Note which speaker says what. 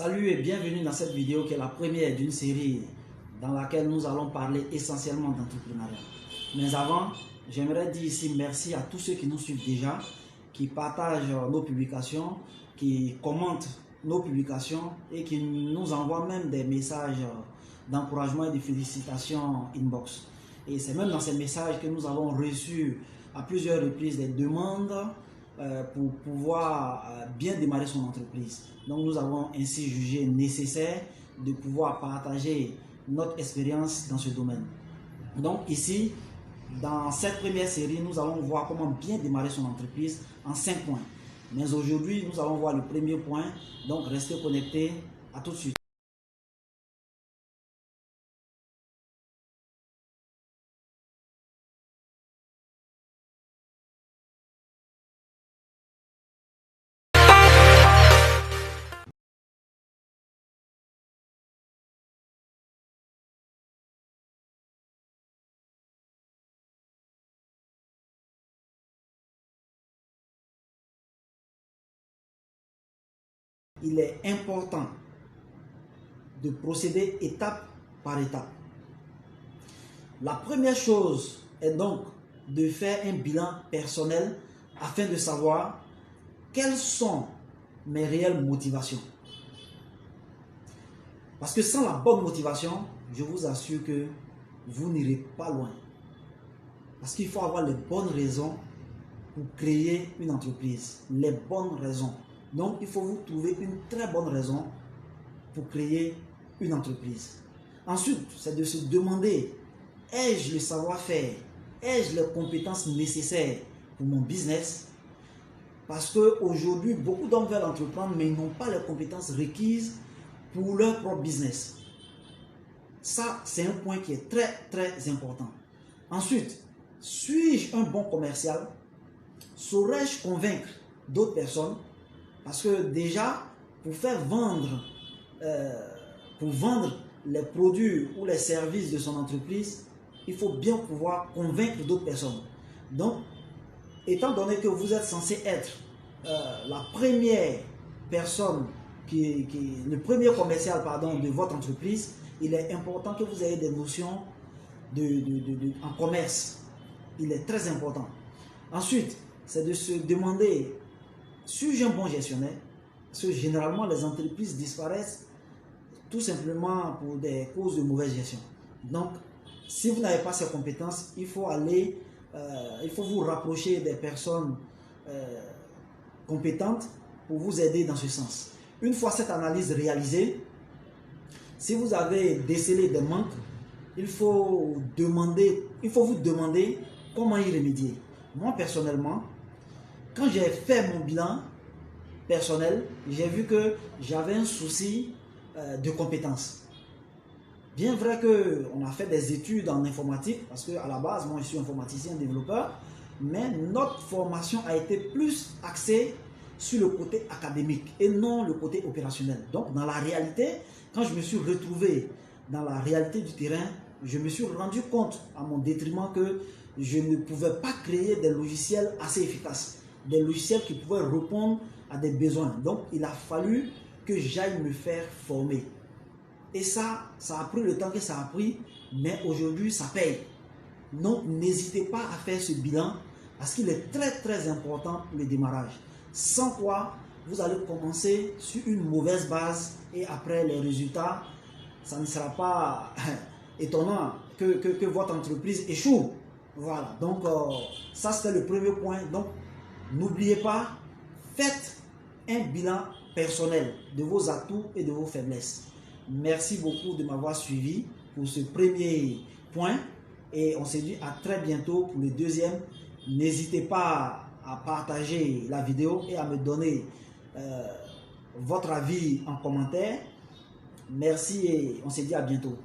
Speaker 1: Salut et bienvenue dans cette vidéo qui est la première d'une série dans laquelle nous allons parler essentiellement d'entrepreneuriat. Mais avant, j'aimerais dire ici merci à tous ceux qui nous suivent déjà, qui partagent nos publications, qui commentent nos publications et qui nous envoient même des messages d'encouragement et de félicitations inbox. Et c'est même dans ces messages que nous avons reçu à plusieurs reprises des demandes pour pouvoir bien démarrer son entreprise. Donc nous avons ainsi jugé nécessaire de pouvoir partager notre expérience dans ce domaine. Donc ici, dans cette première série, nous allons voir comment bien démarrer son entreprise en 5 points. Mais aujourd'hui, nous allons voir le premier point. Donc restez connectés. À tout de suite. Il est important de procéder étape par étape. La première chose est donc de faire un bilan personnel afin de savoir quelles sont mes réelles motivations. Parce que sans la bonne motivation, je vous assure que vous n'irez pas loin. Parce qu'il faut avoir les bonnes raisons pour créer une entreprise. Les bonnes raisons. Donc, il faut vous trouver une très bonne raison pour créer une entreprise. Ensuite, c'est de se demander, ai-je le savoir-faire? Ai-je les compétences nécessaires pour mon business? Parce qu'aujourd'hui, beaucoup d'hommes veulent entreprendre, mais ils n'ont pas les compétences requises pour leur propre business. Ça, c'est un point qui est très, très important. Ensuite, suis-je un bon commercial? Saurais-je convaincre d'autres personnes? Parce que déjà, pour vendre les produits ou les services de son entreprise, il faut bien pouvoir convaincre d'autres personnes. Donc, étant donné que vous êtes censé être la première personne, le premier commercial de votre entreprise, il est important que vous ayez des notions en commerce. Il est très important. Ensuite, c'est de se demander, suis-je un bon gestionnaire? Parce que généralement, les entreprises disparaissent tout simplement pour des causes de mauvaise gestion. Donc, si vous n'avez pas ces compétences, il faut vous rapprocher des personnes compétentes pour vous aider dans ce sens. Une fois cette analyse réalisée, si vous avez décelé des manques, il faut vous demander comment y remédier. Moi, personnellement, quand j'ai fait mon bilan personnel, j'ai vu que j'avais un souci de compétences. Bien vrai qu'on a fait des études en informatique, parce qu'à la base, moi je suis informaticien, développeur, mais notre formation a été plus axée sur le côté académique et non le côté opérationnel. Donc dans la réalité, quand je me suis retrouvé dans la réalité du terrain, je me suis rendu compte à mon détriment que je ne pouvais pas créer des logiciels assez efficaces, des logiciels qui pouvaient répondre à des besoins. Donc il a fallu que j'aille me faire former. Et ça a pris le temps que ça a pris, mais aujourd'hui ça paye. Donc n'hésitez pas à faire ce bilan parce qu'il est très très important pour le démarrage. Sans quoi, vous allez commencer sur une mauvaise base et après les résultats, ça ne sera pas étonnant que votre entreprise échoue. Voilà, donc ça c'était le premier point. Donc n'oubliez pas, faites un bilan personnel de vos atouts et de vos faiblesses. Merci beaucoup de m'avoir suivi pour ce premier point et on se dit à très bientôt pour le deuxième. N'hésitez pas à partager la vidéo et à me donner votre avis en commentaire. Merci et on se dit à bientôt.